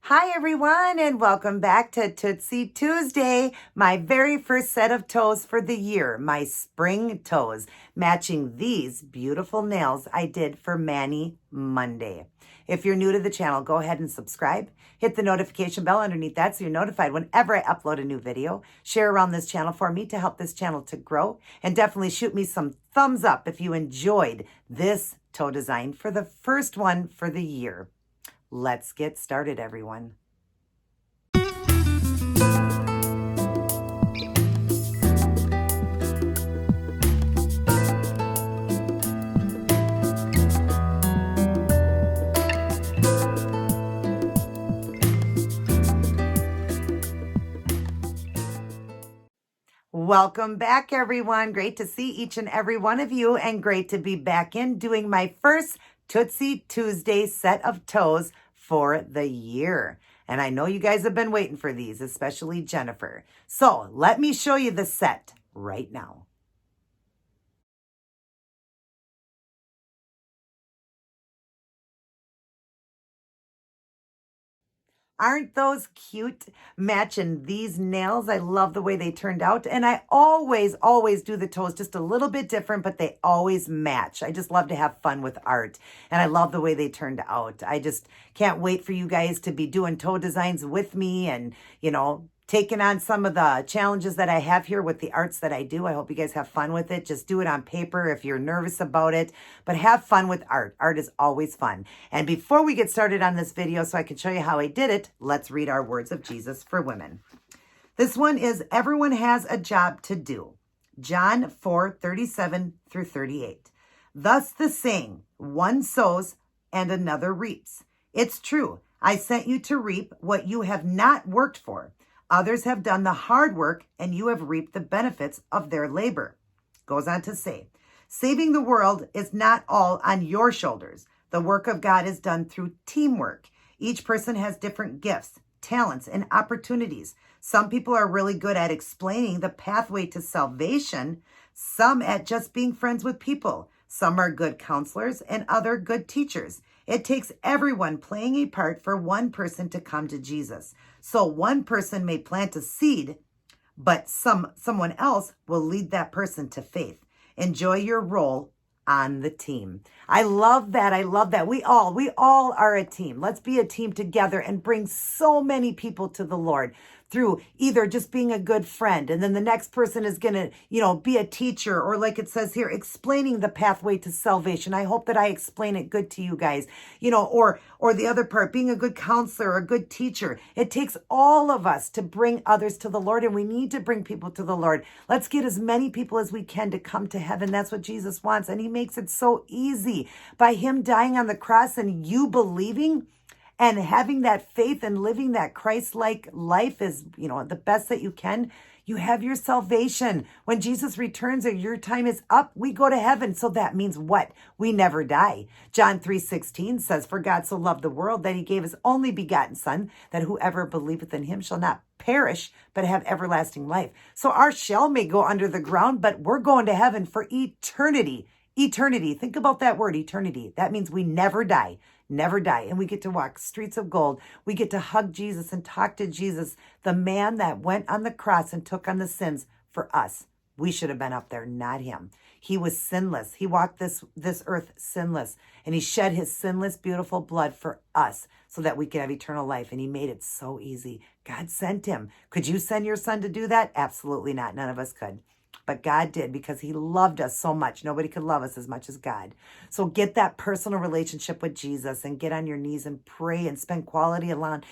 Hi everyone, and welcome back to Tootsie Tuesday, my very first set of toes for the year, my spring toes, matching these beautiful nails I did for Manny Monday. If you're new to the channel, go ahead and subscribe. Hit the notification bell underneath that so you're notified whenever I upload a new video. Share around this channel for me to help this channel to grow, and definitely shoot me some thumbs up if you enjoyed this toe design for the first one for the year. Let's get started, everyone. Welcome back, everyone. Great to see each and every one of you, and great to be back in doing my first Tootsie Tuesday set of toes for the year. And I know you guys have been waiting for these, especially Jennifer. So let me show you the set right now. Aren't those cute matching these nails? I love the way they turned out. And I always do the toes just a little bit different, but they always match. I just love to have fun with art. And I love the way they turned out. I just can't wait for you guys to be doing toe designs with me and, taking on some of the challenges that I have here with the arts that I do. I hope you guys have fun with it. Just do it on paper if you're nervous about it, but have fun with art. Art is always fun. And before we get started on this video, so I can show you how I did it, let's read our words of Jesus for women. This one is, everyone has a job to do. John 4:37 through 38. Thus the saying, one sows and another reaps. It's true. I sent you to reap what you have not worked for. Others have done the hard work, and you have reaped the benefits of their labor. Goes on to say, saving the world is not all on your shoulders. The work of God is done through teamwork. Each person has different gifts, talents, and opportunities. Some people are really good at explaining the pathway to salvation, some at just being friends with people. Some are good counselors and other good teachers. It takes everyone playing a part for one person to come to Jesus. So one person may plant a seed, but someone else will lead that person to faith. Enjoy your role on the team. I love that. I love that. We all are a team. Let's be a team together and bring so many people to the Lord through either just being a good friend, and then the next person is going to, be a teacher, or like it says here, explaining the pathway to salvation. I hope that I explain it good to you guys, or the other part, being a good counselor, a good teacher. It takes all of us to bring others to the Lord, and we need to bring people to the Lord. Let's get as many people as we can to come to heaven. That's what Jesus wants, and he makes it so easy by him dying on the cross and you believing and having that faith and living that Christ-like life is, the best that you can. You have your salvation. When Jesus returns or your time is up, we go to heaven. So that means what? We never die. John 3:16 says, for God so loved the world that he gave his only begotten son, that whoever believeth in him shall not perish, but have everlasting life. So our shell may go under the ground, but we're going to heaven for eternity. Eternity. Think about that word, eternity. That means we never die. Never die. And we get to walk streets of gold. We get to hug Jesus and talk to Jesus, the man that went on the cross and took on the sins for us. We should have been up there, not him. He was sinless. He walked this earth sinless, and he shed his sinless, beautiful blood for us so that we could have eternal life. And he made it so easy. God sent him. Could you send your son to do that? Absolutely not. None of us could. But God did, because he loved us so much. Nobody could love us as much as God. So get that personal relationship with Jesus and get on your knees and pray and spend quality alone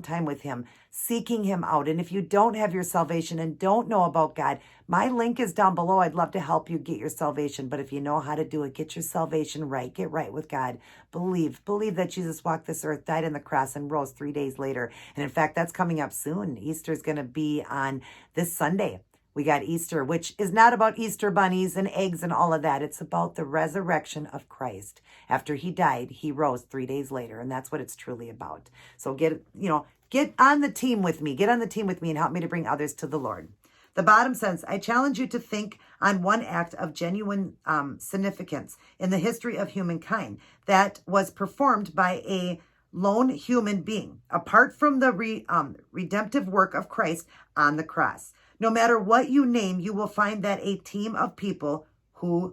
time with him, seeking him out. And if you don't have your salvation and don't know about God, my link is down below. I'd love to help you get your salvation. But if you know how to do it, get your salvation right. Get right with God. Believe that Jesus walked this earth, died on the cross, and rose 3 days later. And in fact, that's coming up soon. Easter is going to be on this Sunday. We got Easter, which is not about Easter bunnies and eggs and all of that. It's about the resurrection of Christ. After he died, he rose 3 days later, and that's what it's truly about. So get on the team with me. Get on the team with me and help me to bring others to the Lord. The bottom says, I challenge you to think on one act of genuine significance in the history of humankind that was performed by a lone human being, apart from the redemptive work of Christ on the cross. No matter what you name, you will find that a team of people was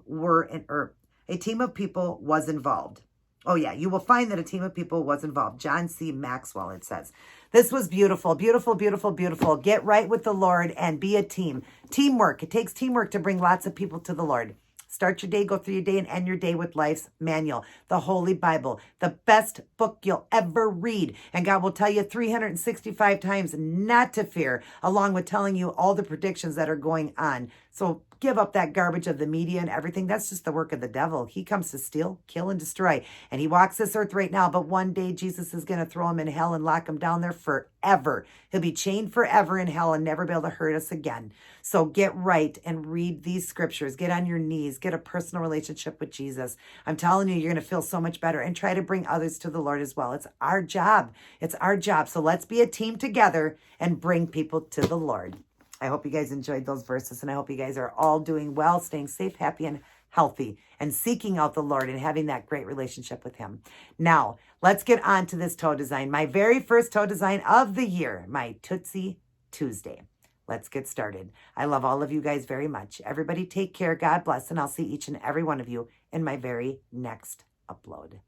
involved. Oh yeah, you will find that a team of people was involved. John C. Maxwell, it says. This was beautiful, beautiful, beautiful, beautiful. Get right with the Lord and be a team. Teamwork. It takes teamwork to bring lots of people to the Lord. Start your day, go through your day, and end your day with life's manual, the Holy Bible, the best book you'll ever read. And God will tell you 365 times not to fear, along with telling you all the predictions that are going on. So give up that garbage of the media and everything. That's just the work of the devil. He comes to steal, kill, and destroy. And he walks this earth right now, but one day Jesus is going to throw him in hell and lock him down there forever. He'll be chained forever in hell and never be able to hurt us again. So get right and read these scriptures. Get on your knees. Get a personal relationship with Jesus. I'm telling you, you're going to feel so much better, and try to bring others to the Lord as well. It's our job. It's our job. So let's be a team together and bring people to the Lord. I hope you guys enjoyed those verses, and I hope you guys are all doing well, staying safe, happy, and healthy, and seeking out the Lord and having that great relationship with him. Now, let's get on to this toe design. My very first toe design of the year, my Tootsie Tuesday. Let's get started. I love all of you guys very much. Everybody take care. God bless, and I'll see each and every one of you in my very next upload.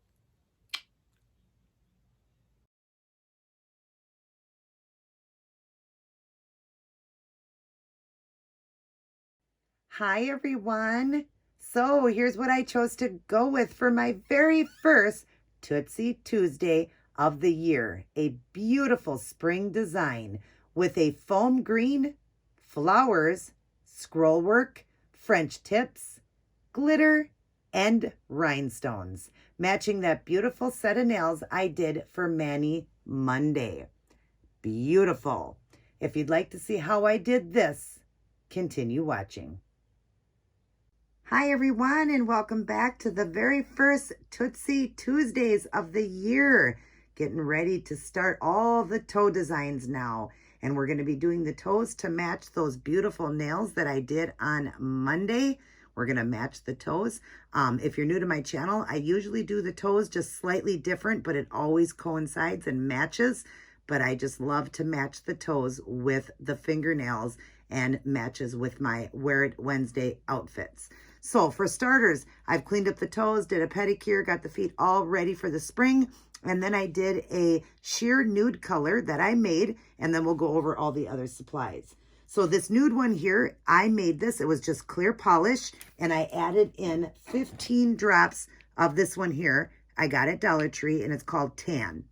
Hi, everyone. So here's what I chose to go with for my very first Tootsie Tuesday of the year. A beautiful spring design with a foam green, flowers, scroll work, French tips, glitter, and rhinestones, matching that beautiful set of nails I did for Manny Monday. Beautiful. If you'd like to see how I did this, continue watching. Hi everyone, and welcome back to the very first Tootsie Tuesdays of the year. Getting ready to start all the toe designs now. And we're going to be doing the toes to match those beautiful nails that I did on Monday. We're going to match the toes. If you're new to my channel, I usually do the toes just slightly different, but it always coincides and matches. But I just love to match the toes with the fingernails and matches with my Wear It Wednesday outfits. So for starters, I've cleaned up the toes, did a pedicure, got the feet all ready for the spring. And then I did a sheer nude color that I made, and then we'll go over all the other supplies. So this nude one here, I made this. It was just clear polish, and I added in 15 drops of this one here. I got at Dollar Tree, and it's called Tan.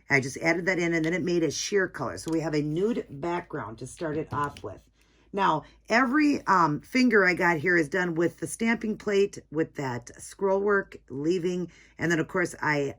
I just added that in, and then it made a sheer color. So we have a nude background to start it off with. Now, every finger I got here is done with the stamping plate, with that scroll work, leaving, and then, of course, I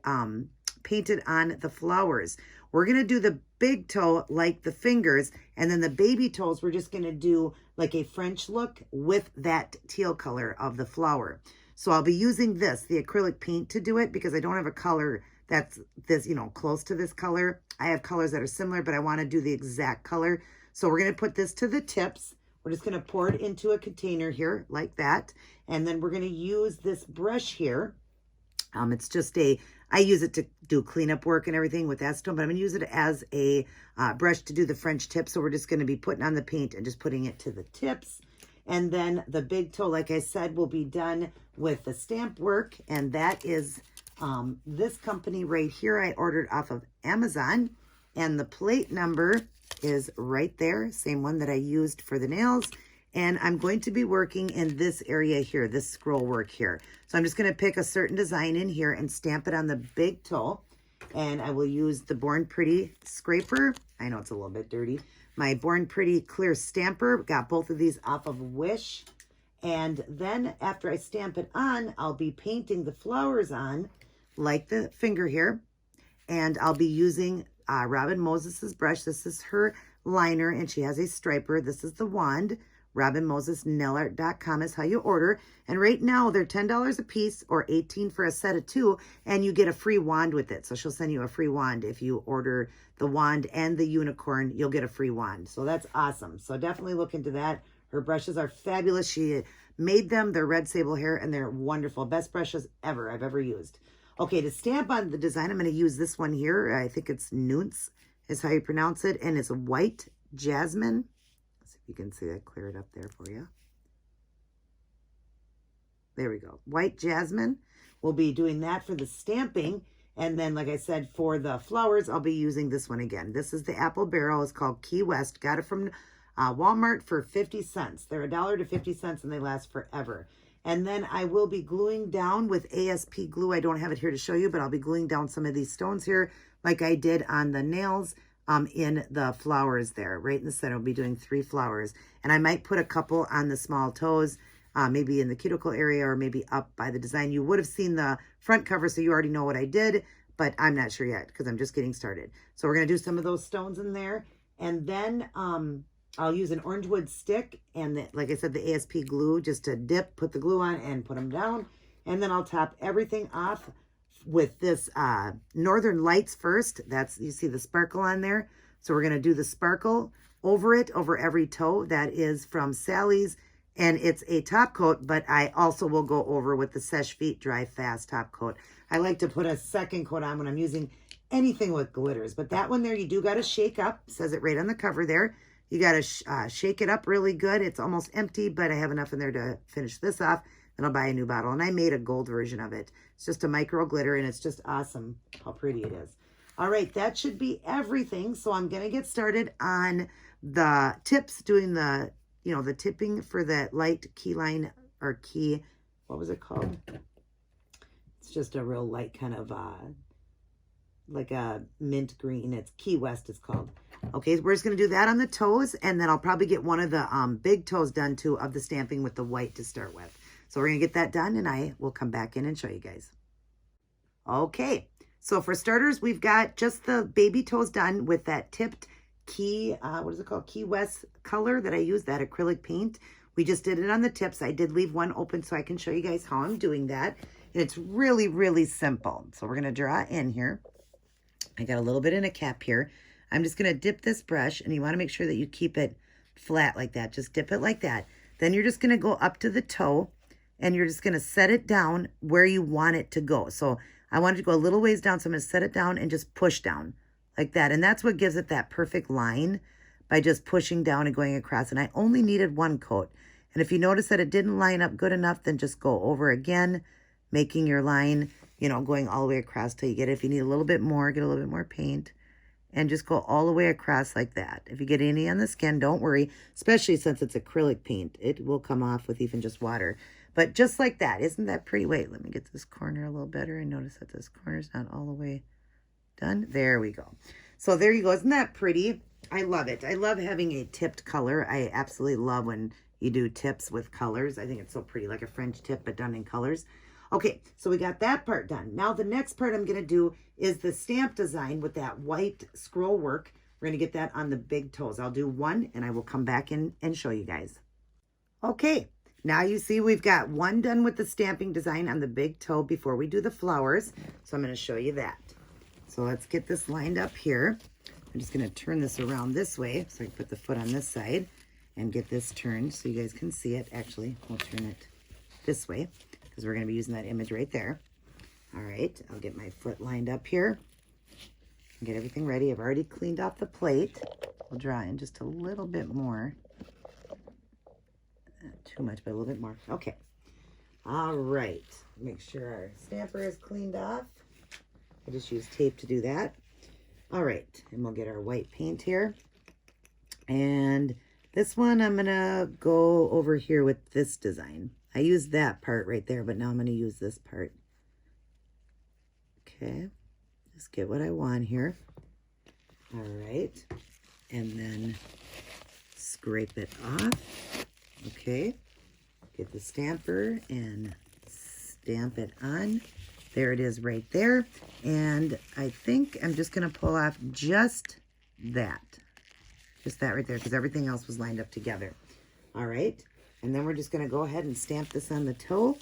painted on the flowers. We're going to do the big toe like the fingers, and then the baby toes, we're just going to do like a French look with that teal color of the flower. So I'll be using this, the acrylic paint, to do it because I don't have a color that's this, close to this color. I have colors that are similar, but I want to do the exact color. So we're going to put this to the tips. We're just going to pour it into a container here like that. And then we're going to use this brush here. It's just I use it to do cleanup work and everything with acetone, but I'm going to use it as a brush to do the French tip. So we're just going to be putting on the paint and just putting it to the tips. And then the big toe, like I said, will be done with the stamp work. And that is this company right here. I ordered off of Amazon. And the plate number is right there. Same one that I used for the nails. And I'm going to be working in this area here, this scroll work here. So I'm just going to pick a certain design in here and stamp it on the big toe. And I will use the Born Pretty scraper. I know it's a little bit dirty. My Born Pretty clear stamper. Got both of these off of Wish. And then after I stamp it on, I'll be painting the flowers on like the finger here. And I'll be using Robin Moses's brush. This is her liner, and she has a striper. This is the wand. RobinMosesNailArt.com is how you order. And right now, they're $10 a piece or $18 for a set of 2, and you get a free wand with it. So she'll send you a free wand. If you order the wand and the unicorn, you'll get a free wand. So that's awesome. So definitely look into that. Her brushes are fabulous. She made them. They're red sable hair, and they're wonderful. Best brushes ever I've ever used. Okay, to stamp on the design, I'm going to use this one here. I think it's Nunts is how you pronounce it. And it's white jasmine. Let's see if you can see that, clear it up there for you. There we go. White jasmine. We'll be doing that for the stamping. And then, like I said, for the flowers, I'll be using this one again. This is the apple barrel. It's called Key West. Got it from Walmart for 50 cents. They're $1 to 50 cents and they last forever. And then I will be gluing down with ASP glue. I don't have it here to show you, but I'll be gluing down some of these stones here like I did on the nails in the flowers there. Right in the center, I'll be doing 3 flowers. And I might put a couple on the small toes, maybe in the cuticle area or maybe up by the design. You would have seen the front cover, so you already know what I did, but I'm not sure yet because I'm just getting started. So we're going to do some of those stones in there. And then I'll use an orange wood stick and, like I said, the ASP glue just to dip, put the glue on and put them down. And then I'll top everything off with this Northern Lights first. That's, you see the sparkle on there. So we're going to do the sparkle over it, over every toe. That is from Sally's. And it's a top coat, but I also will go over with the Seche Feet Dry Fast top coat. I like to put a second coat on when I'm using anything with glitters. But that one there, you do got to shake up. Says it right on the cover there. You got to shake it up really good. It's almost empty, but I have enough in there to finish this off. Then I'll buy a new bottle. And I made a gold version of it. It's just a micro glitter, and it's just awesome how pretty it is. All right, that should be everything. So I'm going to get started on the tips, doing the, you know, the tipping for that light key line or key, what was it called? It's just a real light kind of, like a mint green. It's Key West, it's called. Okay, so we're just going to do that on the toes, and then I'll probably get one of the big toes done too of the stamping with the white to start with. So we're going to get that done, and I will come back in and show you guys. Okay, so for starters, we've got just the baby toes done with that tipped Key, what is it called? Key West color that I use, that acrylic paint. We just did it on the tips. I did leave one open so I can show you guys how I'm doing that. And it's really, really simple. So we're going to draw in here. I got a little bit in a cap here. I'm just going to dip this brush, and you want to make sure that you keep it flat like that. Just dip it like that. Then you're just going to go up to the toe, and you're just going to set it down where you want it to go. So I want it to go a little ways down, so I'm going to set it down and just push down like that. And that's what gives it that perfect line, by just pushing down and going across. And I only needed one coat. And if you notice that it didn't line up good enough, then just go over again, making your line, you know, going all the way across till you get it. If you need a little bit more, get a little bit more paint and just go all the way across like that. If you get any on the skin, don't worry, especially since it's acrylic paint. It will come off with even just water. But just like that. Isn't that pretty? Wait, let me get this corner a little better. I notice that this corner's not all the way done. There we go. So there you go. Isn't that pretty? I love it. I love having a tipped color. I absolutely love when you do tips with colors. I think it's so pretty, like a French tip, but done in colors. Okay, so we got that part done. Now the next part I'm going to do is the stamp design with that white scroll work. We're going to get that on the big toes. I'll do one, and I will come back in and show you guys. Okay, now you see we've got one done with the stamping design on the big toe before we do the flowers. So I'm going to show you that. So let's get this lined up here. I'm just going to turn this around this way so I can put the foot on this side and get this turned so you guys can see it. Actually, we'll turn it this way because we're going to be using that image right there. All right, I'll get my foot lined up here and get everything ready. I've already cleaned off the plate. We'll draw in just a little bit more. Not too much, but a little bit more. Okay. All right. Make sure our stamper is cleaned off. I just use tape to do that. All right, and we'll get our white paint here. And this one, I'm gonna go over here with this design. I used that part right there, but now I'm gonna use this part. Okay, just get what I want here. All right, and then scrape it off. Okay, get the stamper and stamp it on. There it is right there. And I think I'm just going to pull off just that. Just that right there, because everything else was lined up together. All right. And then we're just going to go ahead and stamp this on the toe.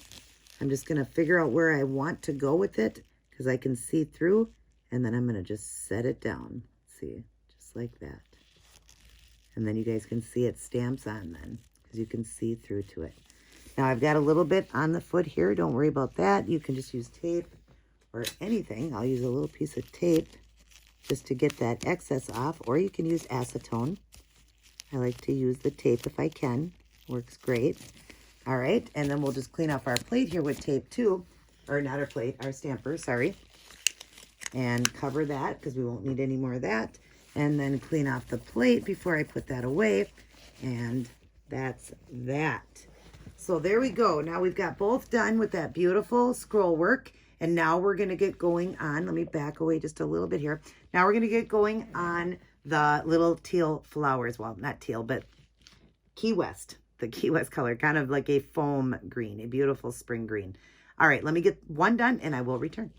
I'm just going to figure out where I want to go with it, because I can see through. And then I'm going to just set it down. See, just like that. And then you guys can see it stamps on then, because you can see through to it. Now I've got a little bit on the foot here. Don't worry about that. You can just use tape or anything. I'll use a little piece of tape just to get that excess off, or you can use acetone. I like to use the tape if I can. Works great. All right, and then we'll just clean off our plate here with tape too, or not our plate, our stamper, sorry. And cover that because we won't need any more of that. And then clean off the plate before I put that away. And that's that. So there we go. Now we've got both done with that beautiful scroll work. And now we're going to get going on, let me back away just a little bit here. Now we're going to get going on the little teal flowers. Well, not teal, but Key West. The Key West color, kind of like a foam green, a beautiful spring green. All right, let me get one done and I will return.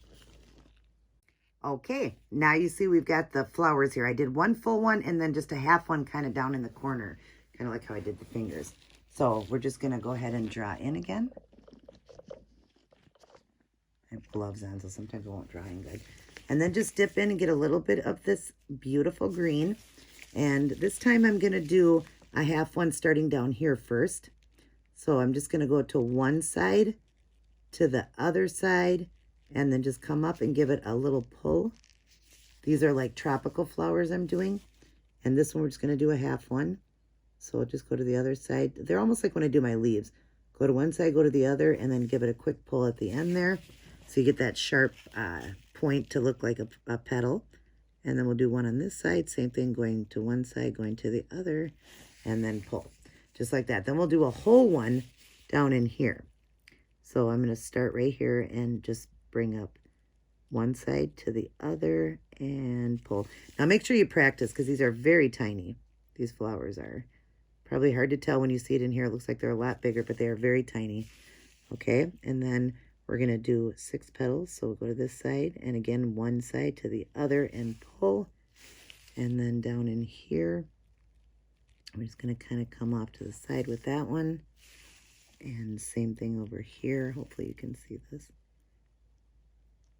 Okay, now you see we've got the flowers here. I did one full one and then just a half one kind of down in the corner, kind of like how I did the fingers. So we're just going to go ahead and draw in again. I have gloves on, so sometimes it won't dry in good. And then just dip in and get a little bit of this beautiful green. And this time I'm going to do a half one starting down here first. So I'm just going to go to one side, to the other side, and then just come up and give it a little pull. These are like tropical flowers I'm doing. And this one we're just going to do a half one. So I'll just go to the other side. They're almost like when I do my leaves. Go to one side, go to the other, and then give it a quick pull at the end there. So you get that sharp point to look like a petal. And then we'll do one on this side. Same thing, going to one side, going to the other, and then pull. Just like that. Then we'll do a whole one down in here. So I'm going to start right here and just bring up one side to the other and pull. Now make sure you practice because these are very tiny. These flowers are probably hard to tell when you see it in here. It looks like they're a lot bigger, but they are very tiny. Okay, and then we're going to do 6 petals. So we'll go to this side and again one side to the other and pull. And then down in here, I'm just going to kind of come off to the side with that one. And same thing over here. Hopefully you can see this.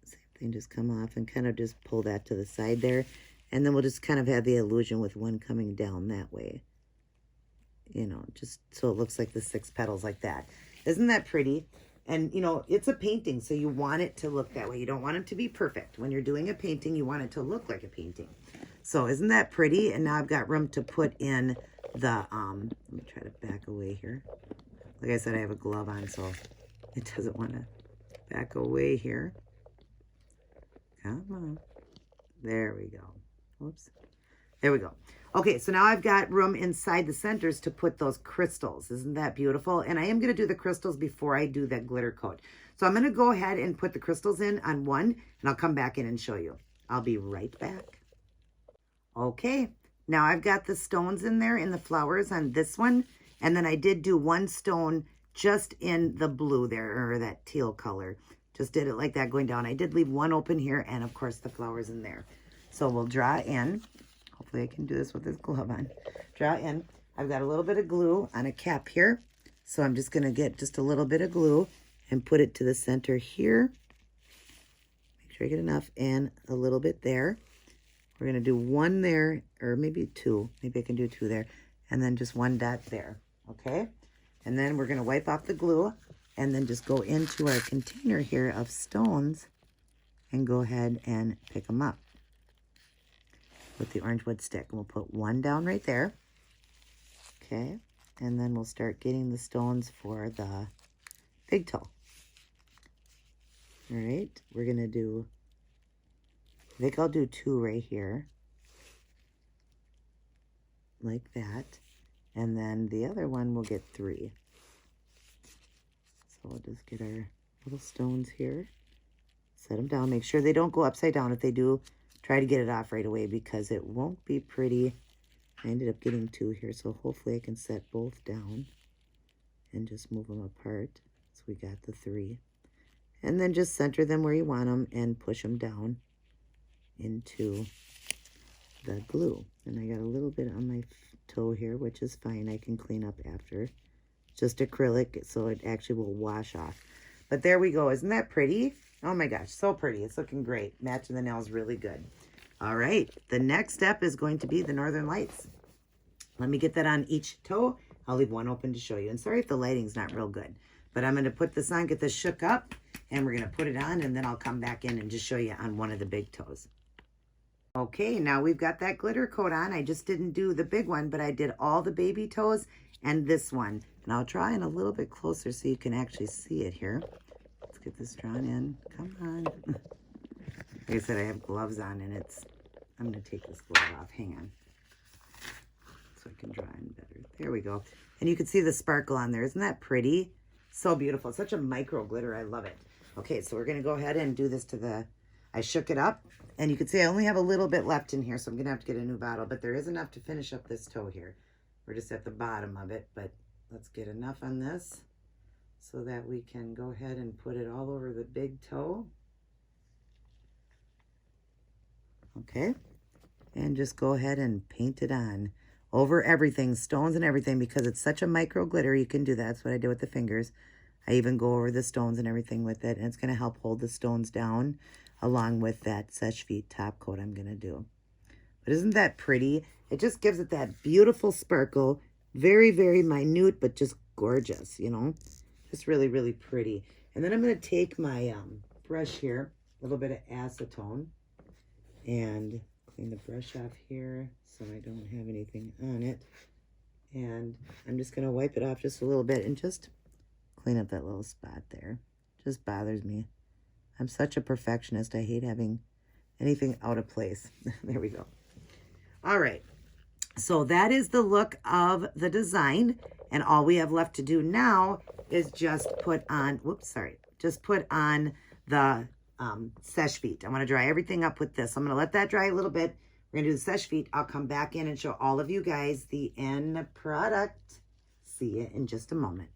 Same thing, just come off and kind of just pull that to the side there. And then we'll just kind of have the illusion with one coming down that way. You know, just so it looks like the 6 petals like that. Isn't that pretty? And, you know, it's a painting, so you want it to look that way. You don't want it to be perfect. When you're doing a painting, you want it to look like a painting. So isn't that pretty? And now I've got room to put in the, let me try to back away here. Like I said, I have a glove on, so it doesn't want to back away here. Come on. There we go. Whoops. There we go. Okay, so now I've got room inside the centers to put those crystals. Isn't that beautiful? And I am going to do the crystals before I do that glitter coat. So I'm going to go ahead and put the crystals in on one, and I'll come back in and show you. I'll be right back. Okay, now I've got the stones in there in the flowers on this one. And then I did do one stone just in the blue there, or that teal color. Just did it like that going down. I did leave one open here, and of course the flowers in there. So we'll draw in. Hopefully I can do this with this glove on. Draw in. I've got a little bit of glue on a cap here. So I'm just going to get just a little bit of glue and put it to the center here. Make sure I get enough, and a little bit there. We're going to do one there, or maybe 2. Maybe I can do 2 there. And then just 1 dot there. Okay, and then we're going to wipe off the glue and then just go into our container here of stones and go ahead and pick them up with the orange wood stick. And we'll put 1 down right there. Okay, and then we'll start getting the stones for the big toe. All right, we're going to do, I think I'll do 2 right here, like that. And then the other one will get 3. So we'll just get our little stones here. Set them down. Make sure they don't go upside down. If they do, try to get it off right away because it won't be pretty. I ended up getting 2 here, so hopefully I can set both down and just move them apart. So we got the 3. And then just center them where you want them and push them down into the glue. And I got a little bit on my toe here, which is fine. I can clean up after. Just acrylic, so it actually will wash off. But there we go. Isn't that pretty? Oh my gosh, so pretty. It's looking great. Matching the nails really good. All right, the next step is going to be the Northern Lights. Let me get that on each toe. I'll leave one open to show you. And sorry if the lighting's not real good, but I'm going to put this on, get this shook up, And we're going to put it on, and then I'll come back in and just show you on one of the big toes. Okay, now we've got that glitter coat on. I just didn't do the big one, but I did all the baby toes and this one. And I'll draw in a little bit closer so you can actually see it here. Let's get this drawn in. Come on. Like I said, I have gloves on, and I'm going to take this glove off. Hang on. So I can draw in better. There we go. And you can see the sparkle on there. Isn't that pretty? So beautiful. It's such a micro glitter. I love it. Okay, so we're going to go ahead and do this to the... I shook it up, and you can see I only have a little bit left in here, so I'm going to have to get a new bottle, but there is enough to finish up this toe here. We're just at the bottom of it, but let's get enough on this so that we can go ahead and put it all over the big toe. Okay, and just go ahead and paint it on over everything, stones and everything, because it's such a micro glitter. You can do that. That's what I do with the fingers. I even go over the stones and everything with it, and it's going to help hold the stones down along with that Seche Vite top coat I'm going to do. But isn't that pretty? It just gives it that beautiful sparkle. Very, very minute, but just gorgeous, you know? Just really, really pretty. And then I'm going to take my brush here, a little bit of acetone, and clean the brush off here so I don't have anything on it. And I'm just going to wipe it off just a little bit and just clean up that little spot there. Just bothers me. I'm such a perfectionist. I hate having anything out of place. There we go. All right. So that is the look of the design. And all we have left to do now is just put on, just put on the Seche Vite. I want to dry everything up with this. I'm going to let that dry a little bit. We're going to do the Seche Vite. I'll come back in and show all of you guys the end product. See you in just a moment.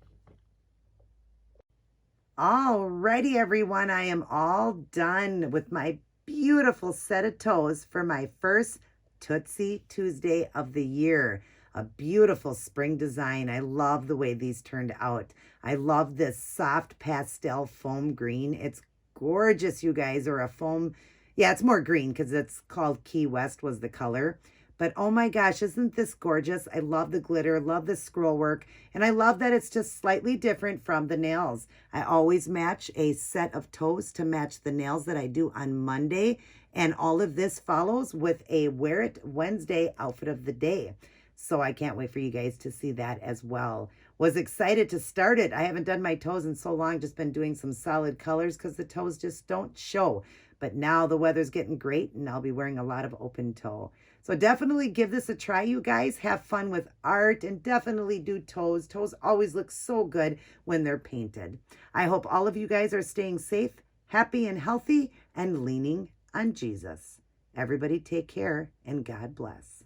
Alrighty, everyone, I am all done with my beautiful set of toes for my first Tootsie Tuesday of the year. A beautiful spring design. I love the way these turned out. I love this soft pastel foam green. It's gorgeous, you guys, or a foam. Yeah, it's more green because it's called Key West was the color. But oh my gosh, isn't this gorgeous? I love the glitter, love the scroll work, and I love that it's just slightly different from the nails. I always match a set of toes to match the nails that I do on Monday, and all of this follows with a Wear It Wednesday outfit of the day. So I can't wait for you guys to see that as well. Was excited to start it. I haven't done my toes in so long, just been doing some solid colors because the toes just don't show. But now the weather's getting great, and I'll be wearing a lot of open toe. So definitely give this a try, you guys. Have fun with art, and definitely do toes. Toes always look so good when they're painted. I hope all of you guys are staying safe, happy, and healthy, and leaning on Jesus. Everybody take care, and God bless.